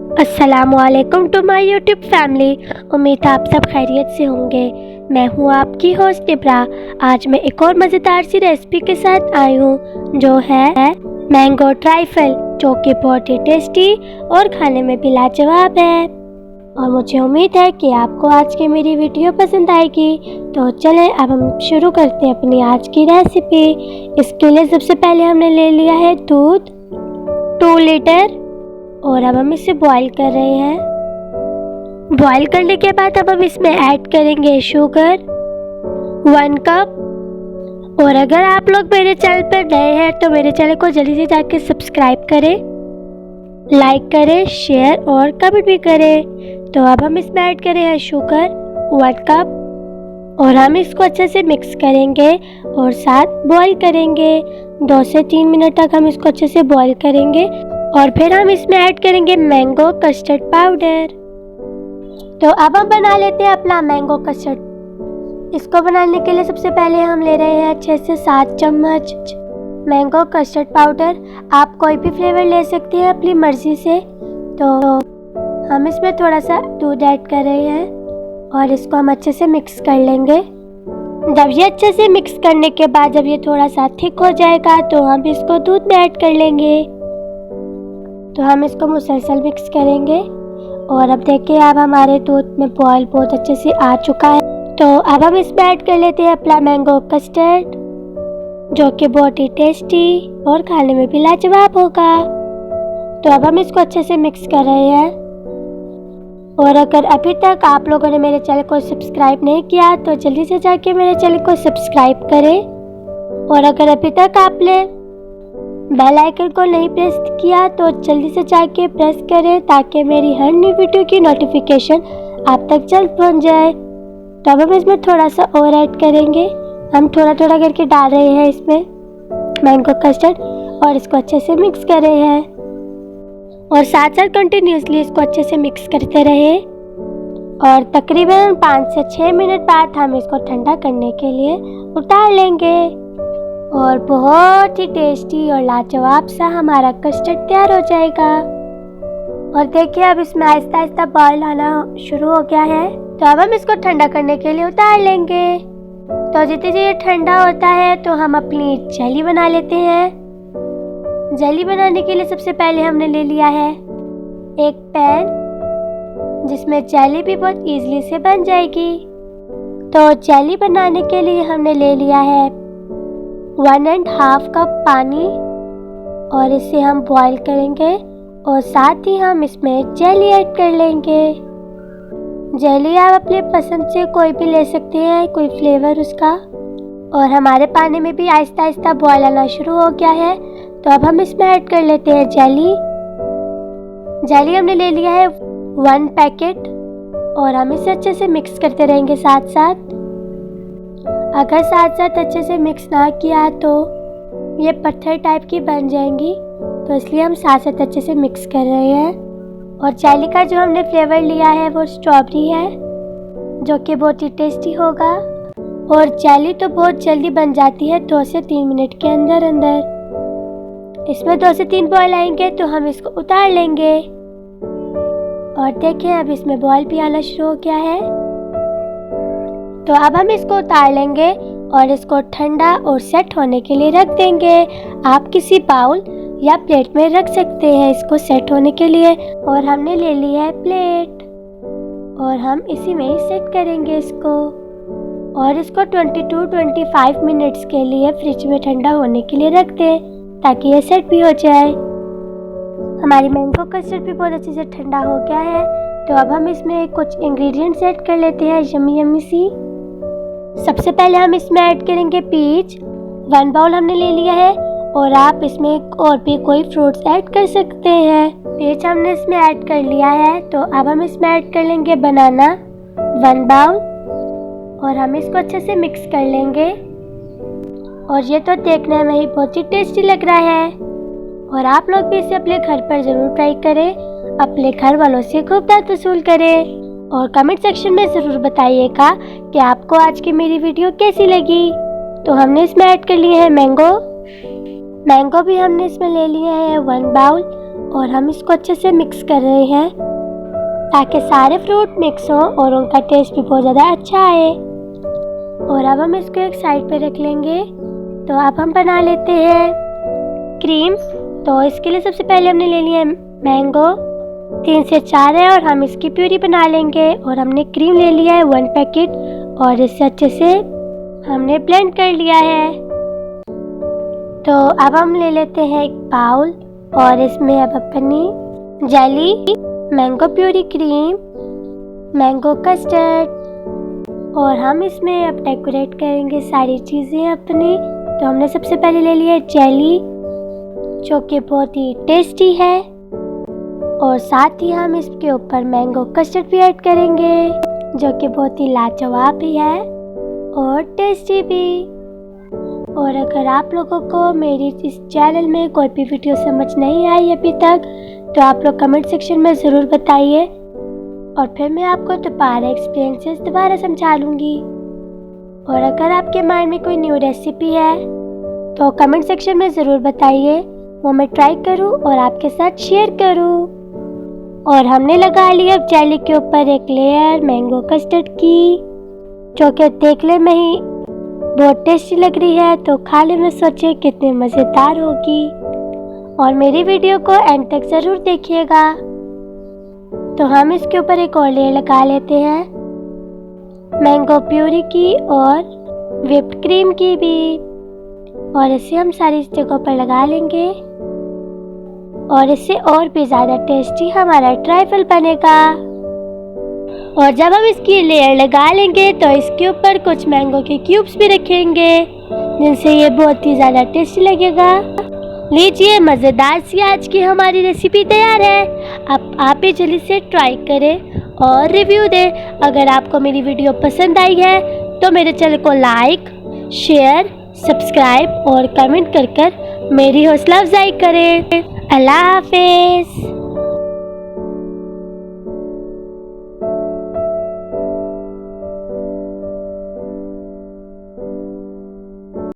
अस्सलामुअलैकुम to my YouTube family. उम्मीद है आप सब खैरियत से होंगे। मैं हूँ आपकी होस्ट इब्रा। आज मैं एक और मज़ेदार सी रेसिपी के साथ आई हूँ जो है मैंगो ट्राइफल, जो कि बहुत ही टेस्टी और खाने में भी लाजवाब है। और मुझे उम्मीद है कि आपको आज की मेरी वीडियो पसंद आएगी। तो चलें अब हम शुरू करते हैं अपनी आज की रेसिपी। इसके लिए सबसे पहले हमने ले लिया है दूध 2 लीटर और अब हम इसे बॉईल कर रहे हैं। बॉईल करने के बाद अब हम इसमें ऐड करेंगे शुगर 1 कप। और अगर आप लोग मेरे चैनल पर नए हैं तो मेरे चैनल को जल्दी से जाके सब्सक्राइब करें, लाइक करें, शेयर और कमेंट भी करें। तो अब हम इसमें ऐड करें हैं शुगर 1 कप और हम इसको अच्छे से मिक्स करेंगे और साथ बॉईल करेंगे। 2 से 3 मिनट तक हम इसको अच्छे से बॉईल करेंगे और फिर हम इसमें ऐड करेंगे मैंगो कस्टर्ड पाउडर। तो अब हम बना लेते हैं अपना मैंगो कस्टर्ड। इसको बनाने के लिए सबसे पहले हम ले रहे हैं 6 से 7 चम्मच मैंगो कस्टर्ड पाउडर। आप कोई भी फ्लेवर ले सकते हैं अपनी मर्ज़ी से। तो हम इसमें थोड़ा सा दूध ऐड कर रहे हैं और इसको हम अच्छे से मिक्स कर लेंगे। जब ये अच्छे से मिक्स करने के बाद जब ये थोड़ा सा थिक हो जाएगा तो हम इसको दूध में ऐड कर लेंगे। तो हम इसको मुसलसल मिक्स करेंगे और अब देखिए अब हमारे दूध में बॉयल बहुत अच्छे से आ चुका है। तो अब हम इसमें ऐड कर लेते हैं अपना मैंगो कस्टर्ड, जो कि बहुत ही टेस्टी और खाने में भी लाजवाब होगा। तो अब हम इसको अच्छे से मिक्स कर रहे हैं। और अगर अभी तक आप लोगों ने मेरे चैनल को सब्सक्राइब नहीं किया तो जल्दी से जाके मेरे चैनल को सब्सक्राइब करें। और अगर अभी तक आपने बेल आइकन को नहीं प्रेस किया तो जल्दी से जाके प्रेस करें ताकि मेरी हर न्यू वीडियो की नोटिफिकेशन आप तक जल्द पहुंच जाए। तो अब हम इसमें थोड़ा सा और ऐड करेंगे। हम थोड़ा थोड़ा करके डाल रहे हैं इसमें मैंगो कस्टर्ड और इसको अच्छे से मिक्स कर रहे हैं और साथ साथ कंटिन्यूसली इसको अच्छे से मिक्स करते रहे। और तकरीबन 5 से 6 मिनट बाद हम इसको ठंडा करने के लिए उतार लेंगे और बहुत ही टेस्टी और लाजवाब सा हमारा कस्टर्ड तैयार हो जाएगा। और देखिए अब इसमें आहिस्ता आहिस्ता बॉयल आना शुरू हो गया है। तो अब हम इसको ठंडा करने के लिए उतार लेंगे। तो जितने ये ठंडा होता है तो हम अपनी जेली बना लेते हैं। जेली बनाने के लिए सबसे पहले हमने ले लिया है एक पैन जिसमें जेली भी बहुत इजीली से बन जाएगी। तो जेली बनाने के लिए हमने ले लिया है 1.5 कप पानी और इसे हम बॉईल करेंगे और साथ ही हम इसमें जेली ऐड कर लेंगे। जेली आप अपने पसंद से कोई भी ले सकते हैं, कोई फ्लेवर उसका। और हमारे पानी में भी आहिस्ता आहिस्ता बॉईल आना शुरू हो गया है। तो अब हम इसमें ऐड कर लेते हैं जेली। जेली हमने ले लिया है 1 पैकेट और हम इसे अच्छे से मिक्स करते रहेंगे साथ साथ। अगर साथ साथ अच्छे से मिक्स ना किया तो ये पत्थर टाइप की बन जाएंगी। तो इसलिए हम साथ साथ अच्छे से मिक्स कर रहे हैं। और जेली का जो हमने फ्लेवर लिया है वो स्ट्रॉबेरी है, जो कि बहुत ही टेस्टी होगा। और जेली तो बहुत जल्दी बन जाती है 2 से 3 मिनट के अंदर अंदर। इसमें 2 से 3 बॉयल आएंगे तो हम इसको उतार लेंगे। और देखें अब इसमें बॉयल भी आना शुरू हो गया है। तो अब हम इसको उतार लेंगे और इसको ठंडा और सेट होने के लिए रख देंगे। आप किसी बाउल या प्लेट में रख सकते हैं इसको सेट होने के लिए। और हमने ले लिया है प्लेट और हम इसी में ही सेट करेंगे इसको। और इसको 22-25 मिनट्स के लिए फ्रिज में ठंडा होने के लिए रख दें ताकि ये सेट भी हो जाए। हमारी मैंगो कस्टर्ड भी बहुत अच्छे से ठंडा हो गया है। तो अब हम इसमें कुछ इंग्रेडिएंट्स ऐड कर लेते हैं यम्मी यम्मी सी। सबसे पहले हम इसमें ऐड करेंगे पीच। 1 बाउल हमने ले लिया है और आप इसमें और भी कोई फ्रूट्स ऐड कर सकते हैं। पीच हमने इसमें ऐड कर लिया है। तो अब हम इसमें ऐड कर लेंगे बनाना 1 बाउल और हम इसको अच्छे से मिक्स कर लेंगे। और ये तो देखने में ही बहुत ही टेस्टी लग रहा है। और आप लोग भी इसे अपने घर पर ज़रूर ट्राई करें, अपने घर वालों से खूब दाद वसूल करें। और कमेंट सेक्शन में ज़रूर बताइएगा कि आपको आज की मेरी वीडियो कैसी लगी। तो हमने इसमें ऐड कर लिए हैं मैंगो भी हमने इसमें ले लिए हैं 1 बाउल और हम इसको अच्छे से मिक्स कर रहे हैं ताकि सारे फ्रूट मिक्स हों और उनका टेस्ट भी बहुत ज़्यादा अच्छा आए। और अब हम इसको एक साइड पे रख लेंगे। तो अब हम बना लेते हैं क्रीम। तो इसके लिए सबसे पहले हमने ले लिया मैंगो, 3 से 4 है, और हम इसकी प्यूरी बना लेंगे। और हमने क्रीम ले लिया है 1 पैकेट और इसे अच्छे से हमने ब्लेंड कर लिया है। तो अब हम ले लेते हैं एक बाउल और इसमें अब अपनी jelly, mango puree cream, mango custard और हम इसमें अब डेकोरेट करेंगे सारी चीज़ें अपनी। तो हमने सबसे पहले ले लिया जेली जो कि बहुत ही टेस्टी है और साथ ही हम इसके ऊपर मैंगो कस्टर्ड भी ऐड करेंगे जो कि बहुत ही लाजवाब भी है और टेस्टी भी। और अगर आप लोगों को मेरी इस चैनल में कोई भी वीडियो समझ नहीं आई अभी तक तो आप लोग कमेंट सेक्शन में ज़रूर बताइए और फिर मैं आपको दोबारा एक्सपीरियंसेस दोबारा समझा लूँगी। और अगर आपके माइंड में कोई न्यू रेसिपी है तो कमेंट सेक्शन में ज़रूर बताइए, वो मैं ट्राई करूँ और आपके साथ शेयर करूँ। और हमने लगा लिया अब जेली के ऊपर एक लेयर मैंगो कस्टर्ड की जो कि देखने में ही बहुत टेस्टी लग रही है। तो खाने में सोचिए कितनी मज़ेदार होगी और मेरी वीडियो को एंड तक ज़रूर देखिएगा। तो हम इसके ऊपर एक और लेयर लगा लेते हैं मैंगो प्यूरी की और व्हिप्ड क्रीम की भी, और इसे हम सारी जगहों पर लगा लेंगे और इससे और भी ज़्यादा टेस्टी हमारा ट्राइफल बनेगा। और जब हम इसकी लेयर लगा लेंगे तो इसके ऊपर कुछ मैंगो के क्यूब्स भी रखेंगे जिनसे ये बहुत ही ज़्यादा टेस्टी लगेगा। लीजिए, मज़ेदार सी आज की हमारी रेसिपी तैयार है। अब आप भी जल्दी से ट्राई करें और रिव्यू दें। अगर आपको मेरी वीडियो पसंद आई है तो मेरे चैनल को लाइक, शेयर, सब्सक्राइब और कमेंट कर मेरी हौसला अफजाई करें। अल्लाह हाफिज़।